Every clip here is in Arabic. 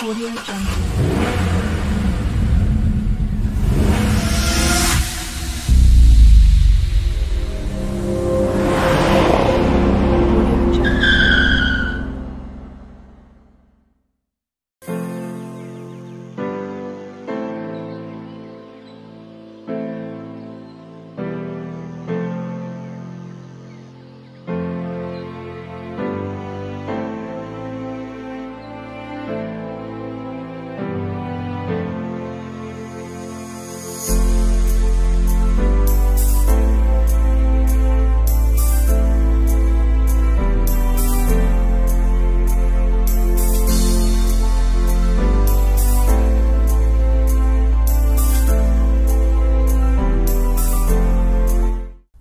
Audio Jungle.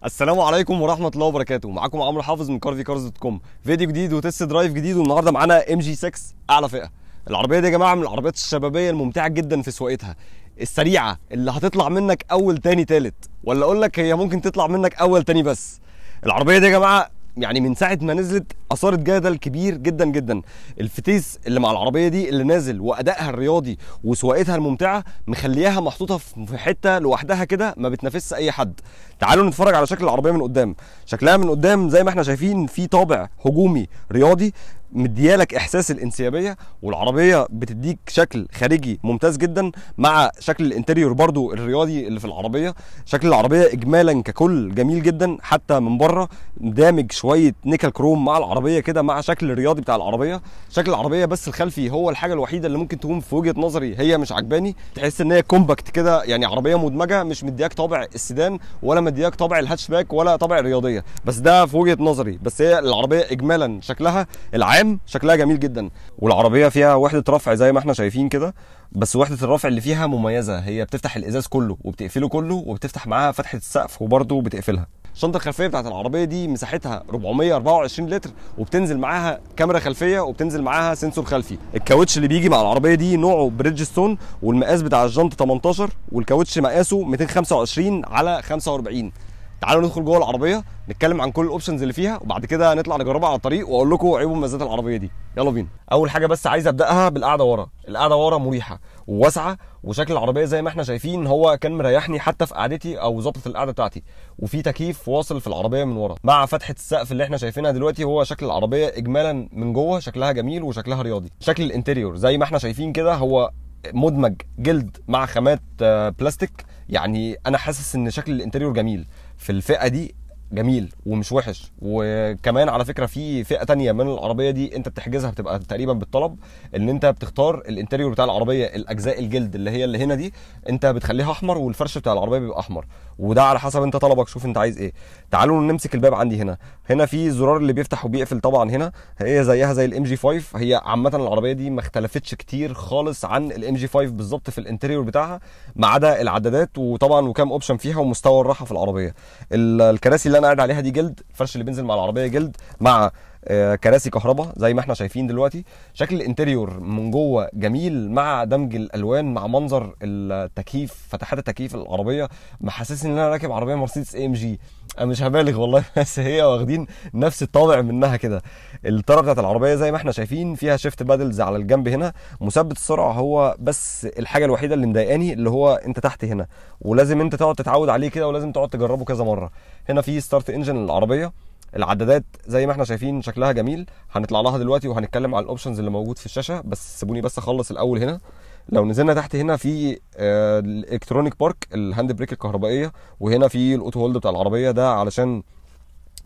السلام عليكم ورحمه الله وبركاته. معاكم عمرو حافظ من carvicars.com. فيديو جديد وتست درايف جديد، والنهارده معانا MG6 اعلى فئه. العربيه دي يا جماعه من العربيات الشبابيه الممتعه جدا في سواقتها، السريعه اللي هتطلع منك اول تاني تالت، ولا اقول لك هي ممكن تطلع منك اول تاني بس. العربيه دي يا جماعه يعني من ساعه ما نزلت اثارت جدل كبير جدا جدا. الفتيس اللي مع العربيه دي اللي نازل وادائها الرياضي وسواقتها الممتعه مخلياها محطوطه في حته لوحدها كده ما بتنافسش اي حد. تعالوا نتفرج على شكل العربيه من قدام. شكلها من قدام زي ما احنا شايفين في طابع هجومي رياضي، مديالك احساس الانسيابيه، والعربيه بتديك شكل خارجي ممتاز جدا مع شكل الانتريور برضو الرياضي اللي في العربيه. شكل العربيه اجمالا ككل جميل جدا، حتى من بره دامج شويه نيكل كروم مع العربيه كده مع شكل الرياضي بتاع العربيه. شكل العربيه بس الخلفي هو الحاجه الوحيده اللي ممكن تكون في وجهه نظري هي مش عجباني. تحس ان هي كومباكت كده، يعني عربيه مدمجه، مش مدياك طابع السيدان ولا مدياك طابع الهاتشباك ولا طابع الرياضيه، بس ده في وجهه نظري. بس هي العربيه اجمالا شكلها العام شكلها جميل جدا، والعربيه فيها وحده رفع زي ما احنا شايفين كده، بس وحده الرفع اللي فيها مميزه، هي بتفتح الازاز كله وبتقفله كله، وبتفتح معاها فتحه السقف وبرده بتقفلها. الشنطه الخلفيه بتاعت العربيه دي مساحتها 424 لتر، وبتنزل معاها كاميرا خلفيه وبتنزل معاها سنسور خلفي. الكاوتش اللي بيجي مع العربيه دي نوعه بريدجستون، والمقاس بتاع الجنط 18، والكاوتش مقاسه 225 على 45. تعالوا ندخل جوه العربيه نتكلم عن كل الاوبشنز اللي فيها، وبعد كده نطلع نجربها على الطريق واقول لكم عيوب ومميزات العربيه دي. يلا بينا. اول حاجه بس عايز ابداها بالقعده ورا. القعده ورا مريحه وواسعه، وشكل العربيه زي ما احنا شايفين هو كان مريحني حتى في قعدتي او ظبطت القعده بتاعتي، وفي تكييف واصل في العربيه من ورا مع فتحه السقف اللي احنا شايفينها دلوقتي. هو شكل العربيه اجمالا من جوه شكلها جميل وشكلها رياضي. شكل الانتريور زي ما احنا شايفين كده هو مدمج جلد مع خامات بلاستيك، يعني انا حاسس ان شكل الانتريور جميل في الفئه دي، جميل ومش وحش. وكمان على فكره في فئه تانية من العربيه دي انت بتحجزها بتبقى تقريبا بالطلب، ان انت بتختار الانتريور بتاع العربيه، الاجزاء الجلد اللي هي اللي هنا دي انت بتخليها احمر، والفرش بتاع العربيه بيبقى احمر، وده على حسب انت طلبك. شوف انت عايز ايه. تعالوا نمسك الباب. عندي هنا في زرار اللي بيفتح وبيقفل. طبعا هنا هي زيها زي الام جي 5. هي عامه العربيه دي ما اختلفتش كتير خالص عن الام جي 5 بالظبط في الانتريور بتاعها، ما عدا العدادات وطبعا وكام اوبشن فيها ومستوى الراحه في العربيه. الكراسي اللي انا قاعد عليها دي جلد، الفرش اللي بينزل مع العربيه جلد مع كراسي كهرباء زي ما احنا شايفين دلوقتي. شكل الانتريور من جوه جميل مع دمج الالوان مع منظر التكييف، فتحات التكييف العربيه محسسني ان انا راكب عربيه مرسيدس اي ام جي. انا مش هبالغ والله، بس هي واخدين نفس الطابع منها كده. الطاره بتاعت العربيه زي ما احنا شايفين فيها شيفت بادلز على الجنب هنا. مثبت السرعه هو بس الحاجه الوحيده اللي مضايقاني، اللي هو انت تحت هنا، ولازم انت تقعد تتعود عليه كده، ولازم تقعد تجربه كذا مره. هنا في ستارت انجن للعربيه. العدادات زي ما احنا شايفين شكلها جميل، هنطلع لها دلوقتي وهنتكلم على الاوبشنز اللي موجود في الشاشه، بس سيبوني بس اخلص الاول. هنا لو نزلنا تحت هنا في الالكترونيك بارك، الهاند بريك الكهربائيه، وهنا في الاوتو هولد بتاع العربيه، ده علشان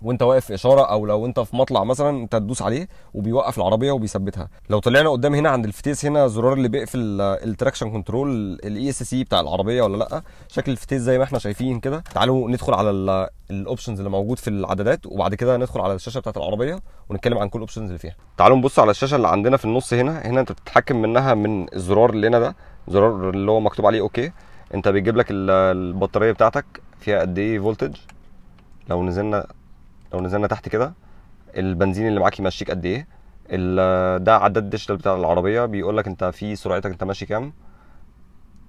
وانت واقف في اشاره او لو انت في مطلع مثلا انت تدوس عليه وبيوقف العربيه وبيثبتها. لو طلعنا قدام هنا عند الفتيس، هنا زرار اللي بيقفل التراكشن كنترول الاي اس سي بتاع العربيه ولا لا. شكل الفتيس زي ما احنا شايفين كده. تعالوا ندخل على الاوبشنز اللي موجود في العدادات، وبعد كده ندخل على الشاشه بتاعه العربيه ونتكلم عن كل الاوبشنز اللي فيها. تعالوا نبص على الشاشه اللي عندنا في النص. هنا انت بتتحكم منها من الزرار اللي هنا، ده زرار اللي هو مكتوب عليه اوكي. انت بيجيب لك البطاريه بتاعتك فيها قد ايه فولتج. لو نزلنا تحت كده البنزين اللي معاك يمشيك قد ايه. ده عداد ديجيتال بتاع العربيه، بيقول لك انت في سرعتك انت ماشي كام.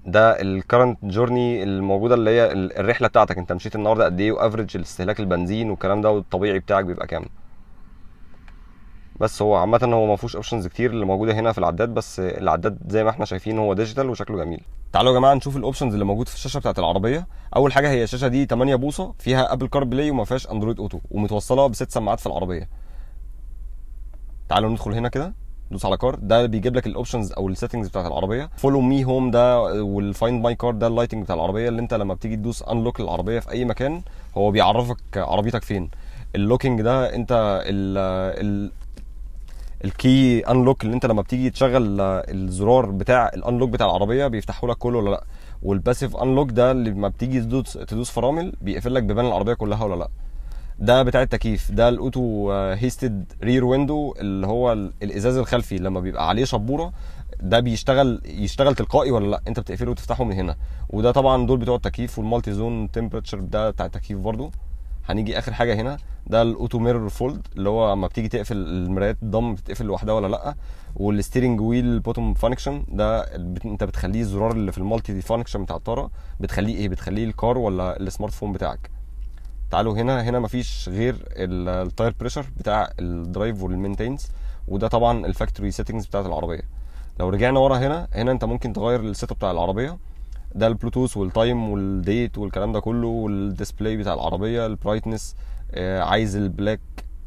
ده الكرنت جورني الموجوده، اللي هي الرحله بتاعتك انت مشيت النهارده قد ايه، وافريج استهلاك البنزين والكلام ده، والطبيعي بتاعك بيبقى كام. بس هو عامه هو ما فيهوش اوبشنز كتير اللي موجوده هنا في العداد، بس العداد زي ما احنا شايفين هو ديجيتال وشكله جميل. تعالوا يا جماعه نشوف الاوبشنز اللي موجود في الشاشه بتاعه العربيه. اول حاجه هي الشاشه دي 8 بوصه، فيها ابل كار بلاي وما فيهاش اندرويد اوتو، ومتوصله ب6 سماعات في العربيه. تعالوا ندخل هنا كده، دوس على كار، ده بيجيب لك الاوبشنز او السيتنجز بتاعت العربيه. فولو مي هوم ده، والفايند ماي كار ده اللايتنج بتاع العربيه، اللي انت لما بتيجي تدوس انلوك للعربيه في اي مكان هو بيعرفك عربيتك فين. اللوكينج ده انت الكي انلوك اللي انت لما بتيجي تشغل الزرار بتاع الانلوك بتاع العربيه بيفتحوا لك كله ولا لا. والباسيف انلوك ده اللي لما بتيجي تدوس فرامل بيقفل لك بيبان العربيه كلها ولا لا. ده بتاع التكييف، ده الاوتو هيستد رير ويندو، اللي هو الازاز الخلفي لما بيبقى عليه شبوره ده يشتغل تلقائي ولا لا، انت بتقفله وتفتحه من هنا. وده طبعا دول بتوع التكييف. والمالتي زون تمبريتشر ده بتاع التكييف برضو. هنيجي اخر حاجه هنا، ده الاوتو ميرور فولد، اللي هو اما بتيجي تقفل المرايات الضم بتقفل لوحدها ولا لا. والستيرنج ويل بوتوم فانكشن ده انت بتخليه الزرار اللي في المالتي فانكشن بتاع الطاره بتخليه ايه، بتخليه الكار ولا السمارت فون بتاعك. تعالوا هنا مفيش غير التاير بريشر بتاع الدرايف والمينتينز، وده طبعا الفاكتوري سيتنجز بتاعت العربيه. لو رجعنا ورا هنا انت ممكن تغير السيت اب بتاع العربيه، ده البلوتوث والتايم والديت والكلام ده كله، والديسبلاي بتاع العربيه، البرايتنس، عايز البلاك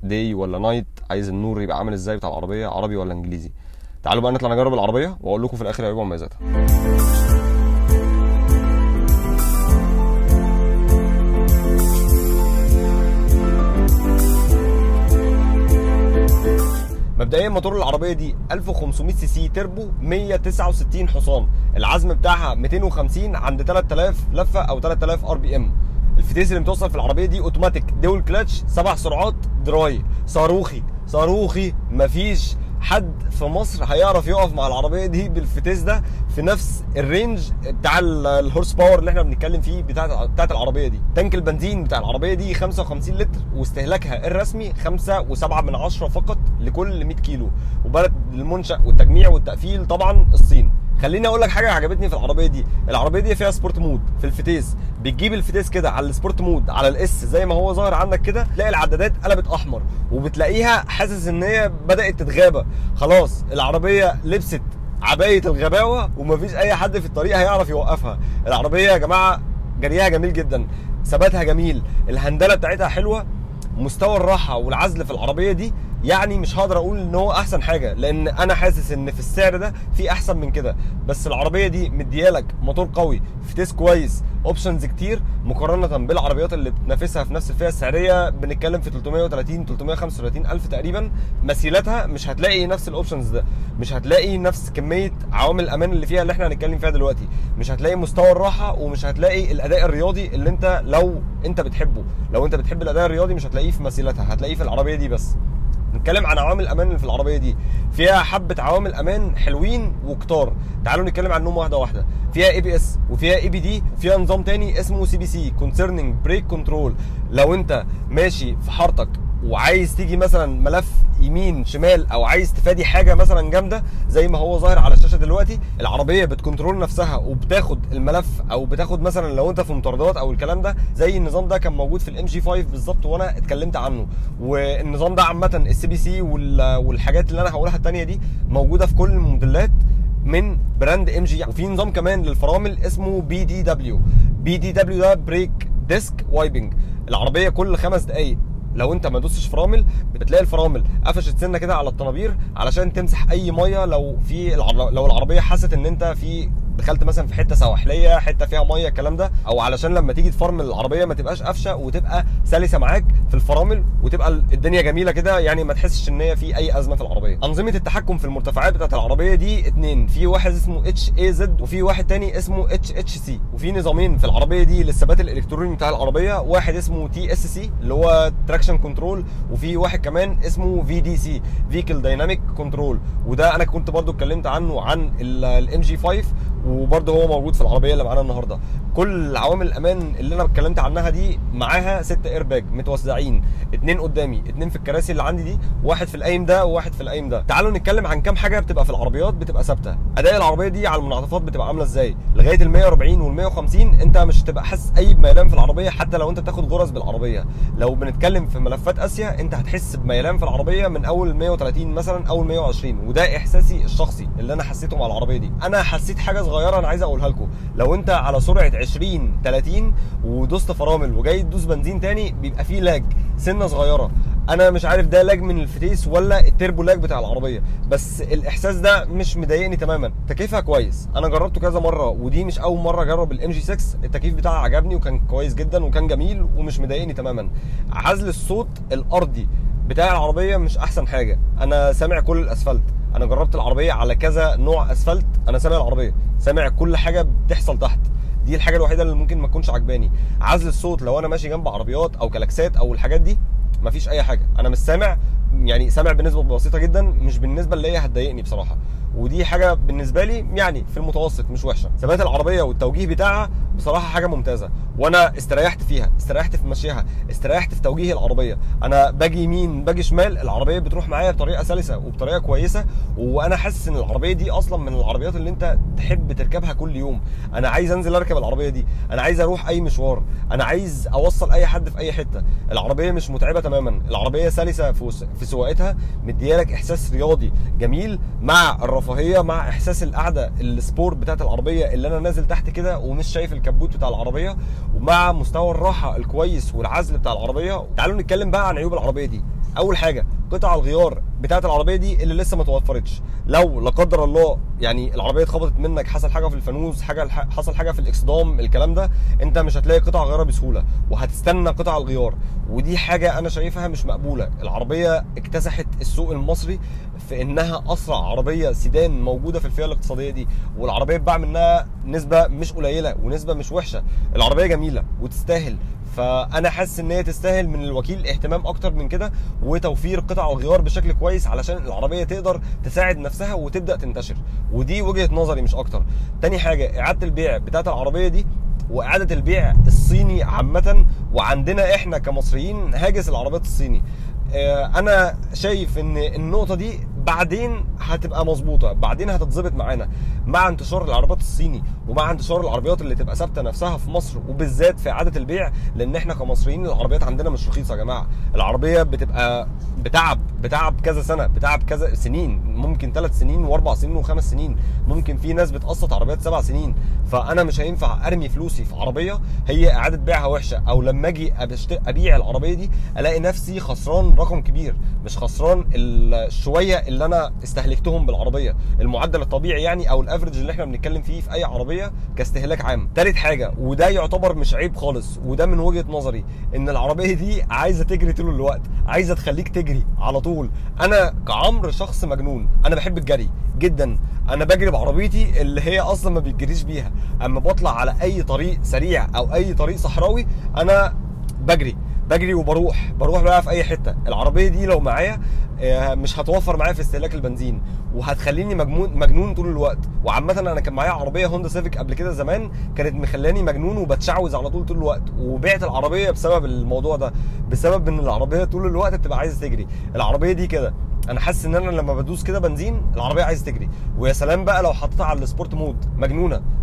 داي ولا نايت، عايز النور يبقى عامل ازاي بتاع العربيه، عربي ولا انجليزي. تعالوا بقى نطلع نجرب العربيه واقول لكم في الاخر عيوبها ومميزاتها. مبدئيا موتور العربيه دي 1500 سي سي تربو، 169 حصان، العزم بتاعها 250 عند 3000 لفه او 3000 ار بي ام. الفتيس اللي متوصل في العربيه دي اوتوماتيك دول كلاتش 7 سرعات دراي، صاروخي. مفيش حد في مصر هيعرف يقف مع العربيه دي بالفتيس ده في نفس الرينج بتاع الهورس باور اللي احنا بنتكلم فيه بتاعت العربيه دي. تانك البنزين بتاع العربيه دي 55 لتر، واستهلاكها الرسمي 5.7 فقط لكل 100 كيلو. وبلد المنشأ والتجميع والتقفيل طبعا الصين. خليني اقول لك حاجه عجبتني في العربيه دي. العربيه دي فيها سبورت مود في الفتيس، بتجيب الفتيس كده على السبورت مود على الاس زي ما هو ظاهر عندك كده، تلاقي العدادات قلبت احمر، وبتلاقيها حاسس ان هي بدات تتغابى. خلاص العربيه لبست عبايه الغباوه ومفيش اي حد في الطريق هيعرف يوقفها. العربيه يا جماعه جريها جميل جدا، ثباتها جميل، الهندله بتاعتها حلوه، مستوى الراحه والعزل في العربيه دي يعني مش هقدر اقول ان هو احسن حاجه، لان انا حاسس ان في السعر ده في احسن من كده. بس العربيه دي مديالك موتور قوي، فتيس كويس، اوبشنز كتير، مقارنه بالعربيات اللي بتنافسها في نفس الفئه السعريه. بنتكلم في 335 الف تقريبا. مسيلاتها مش هتلاقي نفس الاوبشنز ده، مش هتلاقي نفس كميه عوامل الامان اللي فيها اللي احنا هنتكلم فيها دلوقتي، مش هتلاقي مستوى الراحه، ومش هتلاقي الاداء الرياضي اللي انت لو انت بتحبه. لو انت بتحب الاداء الرياضي مش هتلاقيه في مسيلاتها، هتلاقيه في العربيه دي. بس نتكلم عن عوامل الامان اللي في العربيه دي، فيها حبه عوامل امان حلوين وكتار. تعالوا نتكلم عنهم واحده واحده. فيها اي بي اس، وفيها اي بي دي، وفيها نظام تاني اسمه سي بي سي كونسيرنينج بريك كنترول. لو انت ماشي في حارتك وعايز تيجي مثلا ملف يمين شمال، او عايز تفادي حاجه مثلا جامده زي ما هو ظاهر على الشاشه دلوقتي، العربيه بتكنترول نفسها وبتاخد الملف، او بتاخد مثلا لو انت في مطاردات او الكلام ده. زي النظام ده كان موجود في الام جي 5 بالظبط وانا اتكلمت عنه. والنظام ده عامه السي بي سي والحاجات اللي انا هقولها الثانيه دي موجوده في كل الموديلات من براند ام جي. وفي نظام كمان للفرامل اسمه بي دي دبليو. بي دي دبليو ده بريك ديسك وايبنج. العربيه كل 5 دقائق لو انت ما دوستش فرامل بتلاقي الفرامل قفشت سنه كده على الطنابير علشان تمسح اي ميه. لو العربيه حست ان انت دخلت مثلا في حته سواحليه، حته فيها ميه، الكلام ده، او علشان لما تيجي تفرمل العربيه ما تبقاش قفشه وتبقى سلسه معاك في الفرامل، وتبقى الدنيا جميله كده، يعني ما تحسش ان هي في اي ازمه في العربيه. انظمه التحكم في المرتفعات بتاعت العربيه دي 2، في واحد اسمه اتش اي زد، وفي واحد تاني اسمه اتش اتش سي. وفي نظامين في العربيه دي للثبات الالكتروني بتاع العربيه، واحد اسمه تي اس سي اللي هو تراكشن كنترول، وفي واحد كمان اسمه في دي سي فيكل دايناميك كنترول. وده انا كنت برضو اتكلمت عنه عن الام جي 5 وبرده هو موجود في العربيه اللي معانا النهارده. كل عوامل الامان اللي انا اتكلمت عنها دي معاها 6 اير باج متوزعين، 2 قدامي، 2 في الكراسي اللي عندي دي، واحد في القايم ده وواحد في القايم ده. تعالوا نتكلم عن كام حاجه بتبقى في العربيات بتبقى ثابته. اداء العربيه دي على المنعطفات بتبقى عامله ازاي؟ لغايه ال 140 وال 150 انت مش هتبقى حاسس اي بميلان في العربيه، حتى لو انت بتاخد غرز بالعربيه. لو بنتكلم في ملفات اسيا انت هتحس بميلان في العربيه من اول 130 مثلا، اول 120، وده احساسي الشخصي اللي انا حسيته مع العربيه دي. انا حسيت حاجه صغيره انا عايز اقولها لكم. لو انت على سرعه 20 30 ودوست فرامل وجاي تدوس بنزين تاني، بيبقى فيه لاج سنه صغيره. انا مش عارف ده لاج من الفتيس ولا التربو لاج بتاع العربيه، بس الاحساس ده مش مضايقني تماما. تكييفها كويس، انا جربته كذا مره، ودي مش اول مره اجرب الام جي 6. التكييف بتاعها عجبني وكان كويس جدا وكان جميل ومش مضايقني تماما. عزل الصوت الارضي بتاع العربيه مش احسن حاجه. انا سامع كل الاسفلت، انا جربت العربيه على كذا نوع اسفلت، انا سامع العربيه، سامع كل حاجه بتحصل تحت. دي الحاجه الوحيده اللي ممكن ما تكونش عجباني. عزل الصوت لو انا ماشي جنب عربيات او كلاكسات او الحاجات دي مفيش اي حاجه، انا مش سامع، يعني سامع بنسبه بسيطه جدا، مش بالنسبه اللي هي هتضايقني بصراحه. ودي حاجه بالنسبه لي يعني في المتوسط مش وحشه. ثبات العربيه والتوجيه بتاعها بصراحه حاجه ممتازه، وانا استريحت فيها، استريحت في مشيها، استريحت في توجيه العربيه. انا باجي يمين باجي شمال العربيه بتروح معايا بطريقه سلسه وبطريقه كويسه، وانا حاسس ان العربيه دي اصلا من العربيات اللي انت تحب تركبها كل يوم. انا عايز انزل اركب العربيه دي، انا عايز اروح اي مشوار، انا عايز اوصل اي حد في اي حته. العربيه مش متعبه تماما، العربيه سلسه في سواقتها، مديالك احساس رياضي جميل مع الرفاهيه، مع احساس القعده السبورت بتاعت العربيه اللي انا نازل تحت كده ومش شايف الكبوت بتاع العربيه، ومع مستوى الراحه الكويس والعزل بتاع العربيه. تعالوا نتكلم بقى عن عيوب العربيه دي. اول حاجه قطع الغيار بتاعت العربيه دي اللي لسه ما توفرتش. لو لا قدر الله يعني العربيه اتخبطت منك، حصل حاجه في الفانوس، حصل حاجه في الاكسدام، الكلام ده انت مش هتلاقي قطع غيارها بسهوله، وهتستنى قطع الغيار، ودي حاجه انا شايفها مش مقبوله. العربيه اكتسحت السوق المصري في انها اسرع عربيه سيدان موجوده في الفئه الاقتصاديه دي، والعربيه اتباع منها نسبه مش قليله ونسبه مش وحشه. العربيه جميله وتستاهل، فانا حاسس ان هي تستاهل من الوكيل اهتمام اكتر من كده وتوفير قطع الغيار بشكل كويس علشان العربيه تقدر تساعد نفسها وتبدا تنتشر. ودي وجهه نظري مش اكتر. تاني حاجه اعاده البيع بتاعت العربيه دي، واعاده البيع الصيني عامه، وعندنا احنا كمصريين هاجس العربيات الصيني. انا شايف ان النقطه دي بعدين هتبقى مظبوطه، بعدين هتتظبط معانا مع انتشار العربيات الصيني ومع انتشار العربيات اللي تبقى ثابته نفسها في مصر، وبالذات في اعاده البيع، لان احنا كمصريين العربيات عندنا مش رخيصه يا جماعه. العربيه بتبقى بتعب كذا سنه، بتعب كذا سنين، ممكن 3 سنين و4 سنين و5 سنين، ممكن في ناس بتقسط عربيات 7 سنين. فانا مش هينفع ارمي فلوسي في عربيه هي اعاده بيعها وحشه، او لما اجي ابيع العربيه دي الاقي نفسي خسران رقم كبير، مش خسران الشويه اللي انا استهلكتهم بالعربيه، المعدل الطبيعي يعني، او الافرج اللي احنا بنتكلم فيه في اي عربيه كاستهلاك عام. تالت حاجه، وده يعتبر مش عيب خالص، وده من وجهه نظري، ان العربيه دي عايزه تجري طول الوقت، عايزه تخليك تجري على طول. انا كعمر شخص مجنون، انا بحب الجري جدا، انا بجري بعربيتي اللي هي اصلا ما بيتجريش بيها. اما بطلع على اي طريق سريع او اي طريق صحراوي انا بجري وبروح بقى في اي حته. العربيه دي لو معايا مش هتوفر معايا في استهلاك البنزين، وهتخليني مجنون طول الوقت. وعامه انا كان معايا عربيه هوندا سيفيك قبل كده زمان، كانت مخلاني مجنون وبتشعوذ على طول الوقت، وبعت العربيه بسبب الموضوع ده، بسبب ان العربيه طول الوقت بتبقى عايزه تجري. العربيه دي كده انا حاسس ان انا لما بدوس كده بنزين العربيه عايزه تجري. ويا سلام بقى لو حطيتها على السبورت مود،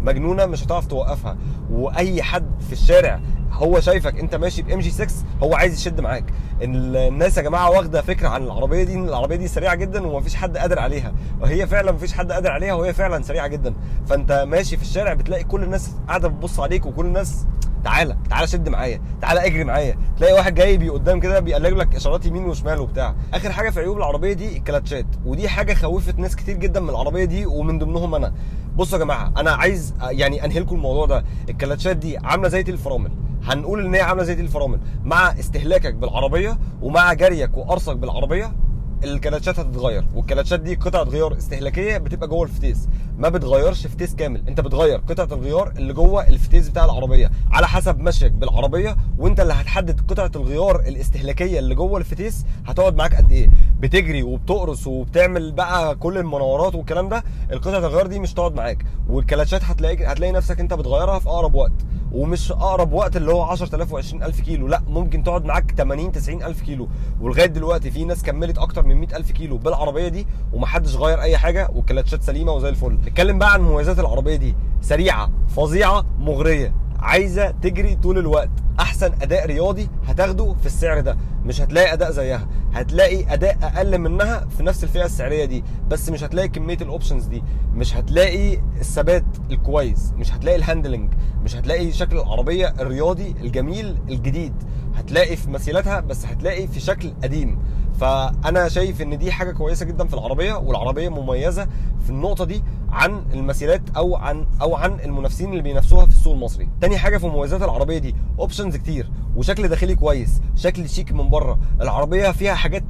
مجنونه مش هتعرف توقفها. واي حد في الشارع هو شايفك انت ماشي بام جي 6 هو عايز يشد معاك. الناس يا جماعه واخده فكره عن العربيه دي ان العربيه دي سريعه جدا ومفيش حد قادر عليها، وهي فعلا مفيش حد قادر عليها، وهي فعلا سريعه جدا. فانت ماشي في الشارع بتلاقي كل الناس قاعده بتبص عليك، وكل الناس تعالى شد معايا، تعالى اجري معايا. تلاقي واحد جاي بي قدام كده بيقلب لك اشارات يمين وشمال وبتاع. اخر حاجه في عيوب العربيه دي الكلاتشات، ودي حاجه خوفت ناس كتير جدا من العربيه دي ومن ضمنهم انا. بصوا يا جماعه، انا عايز يعني انهي لكم الموضوع ده. الكلاتشات دي عامله زي الفرامل، هنقول ان هي عامله زي الفرامل. مع استهلاكك بالعربيه ومع جريك وقرصك بالعربيه الكلاتشات هتتغير، والكلاتشات دي قطعه غيار استهلاكيه بتبقى جوه الفتيس. ما بتغيرش فتيس كامل، انت بتغير قطعه الغيار اللي جوه الفتيس بتاع العربيه على حسب مشيك بالعربيه، وانت اللي هتحدد قطعه الغيار الاستهلاكيه اللي جوه الفتيس هتقعد معاك قد ايه. بتجري وبتقرص وبتعمل بقى كل المناورات والكلام ده، القطعه الغيار دي مش تقعد معاك. والكلاتشات هتلاقي نفسك انت بتغيرها في اقرب وقت، ومش اقرب وقت اللي هو 10000 و20000 كيلو، لا ممكن تقعد معاك 80 90000 كيلو. ولغايه دلوقتي في ناس كملت اكتر من 100000 كيلو بالعربيه دي ومحدش غير اي حاجه، والكلاتشات سليمه وزي الفل. نتكلم بقى عن مميزات العربيه دي. سريعه، فظيعه، مغريه، عايزه تجري طول الوقت. احسن اداء رياضي هتاخده في السعر ده، مش هتلاقي اداء زيها، هتلاقي اداء اقل منها في نفس الفئه السعريه دي، بس مش هتلاقي كميه الاوبشنز دي، مش هتلاقي الثبات الكويس، مش هتلاقي الهاندلنج، مش هتلاقي شكل العربيه الرياضي الجميل الجديد. هتلاقي في مسيلاتها بس هتلاقي في شكل قديم. فانا شايف ان دي حاجه كويسه جدا في العربيه، والعربيه مميزه في النقطه دي عن المسيرات او عن المنافسين اللي بينافسوها في السوق المصري. تاني حاجه في مميزات العربيه دي، اوبشنز كتير وشكل داخلي كويس، شكل شيك من بره. العربيه فيها حاجات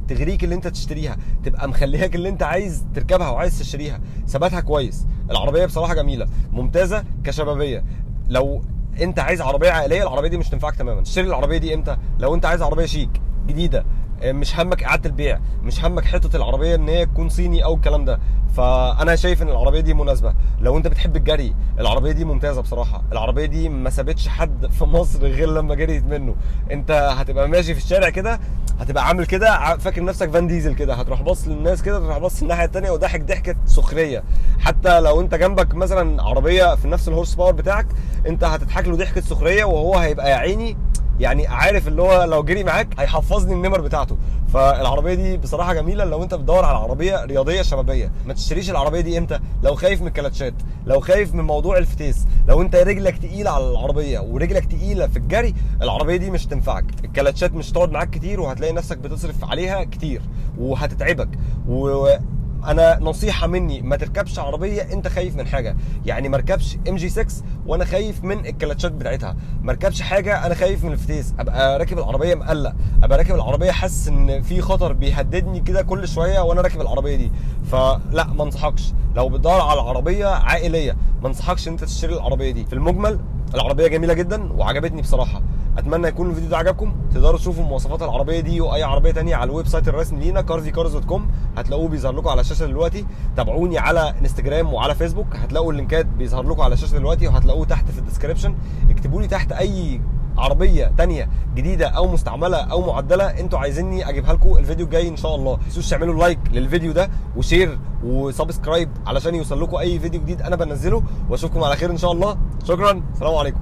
تغريك اللي انت تشتريها، تبقى مخلياك اللي انت عايز تركبها وعايز تشتريها. ثباتها كويس، العربيه بصراحه جميله ممتازه كشبابيه. لو انت عايز عربيه عائليه العربيه دي مش تنفعك تماما. تشتري العربيه دي امتى؟ لو انت عايز عربيه شيك جديده، مش همك اعاده البيع، مش همك حته العربيه ان هي تكون صيني او الكلام ده، فانا شايف ان العربيه دي مناسبه. لو انت بتحب الجري العربيه دي ممتازه بصراحه. العربيه دي ما سابتش حد في مصر غير لما جريت منه. انت هتبقى ماشي في الشارع كده، هتبقى عامل كده فاكر نفسك فان ديزل كده، هتروح باص للناس كده، تروح باص الناحيه الثانيه وضحك ضحكه سخريه. حتى لو انت جنبك مثلا عربيه في نفس الهورس باور بتاعك، انت هتضحك له ضحكه سخريه، وهو هيبقى يا عيني يعني عارف اللي هو لو جري معاك هيحفظني النمر بتاعته. فالعربيه دي بصراحه جميله لو انت بتدور على عربيه رياضيه شبابيه. ما تشتريش العربيه دي امتى؟ لو خايف من الكلاتشات، لو خايف من موضوع الفتيس، لو انت رجلك تقيله على العربيه ورجلك تقيله في الجري، العربيه دي مش تنفعك. الكلاتشات مش هتقعد معاك كتير، وهتلاقي نفسك بتصرف عليها كتير وهتتعبك. انا نصيحه مني، ما تركبش عربيه انت خايف من حاجه. يعني ما اركبش ام جي 6 وانا خايف من الكلاتشات بتاعتها، ما اركبش حاجه انا خايف من الفتيس، ابقى راكب العربيه مقلق، ابقى راكب العربيه حاسس ان في خطر بيهددني كده كل شويه وانا راكب العربيه دي. فلا، ما انصحكش. لو بتدور على عربيه عائليه ما انصحكش ان انت تشتري العربيه دي. في المجمل العربيه جميله جدا وعجبتني بصراحه. اتمنى يكون الفيديو ده عجبكم. تقدروا تشوفوا مواصفات العربيه دي واي عربيه ثانيه على الويب سايت الرسمي لينا carvicars.com، هتلاقوه بيظهر لكم على الشاشه دلوقتي. تابعوني على انستجرام وعلى فيسبوك، هتلاقوا اللينكات بيظهر لكم على الشاشه دلوقتي، وهتلاقوه تحت في الديسكربشن. اكتبوا لي تحت اي عربيه ثانيه جديده او مستعمله او معدله انتوا عايزيني اجيبها لكم الفيديو الجاي ان شاء الله. ما تنسوش تعملوا لايك للفيديو ده وشير وسبسكرايب علشان يوصل لكم اي فيديو جديد انا بنزله، واشوفكم على خير ان شاء الله. شكرا، سلام عليكم.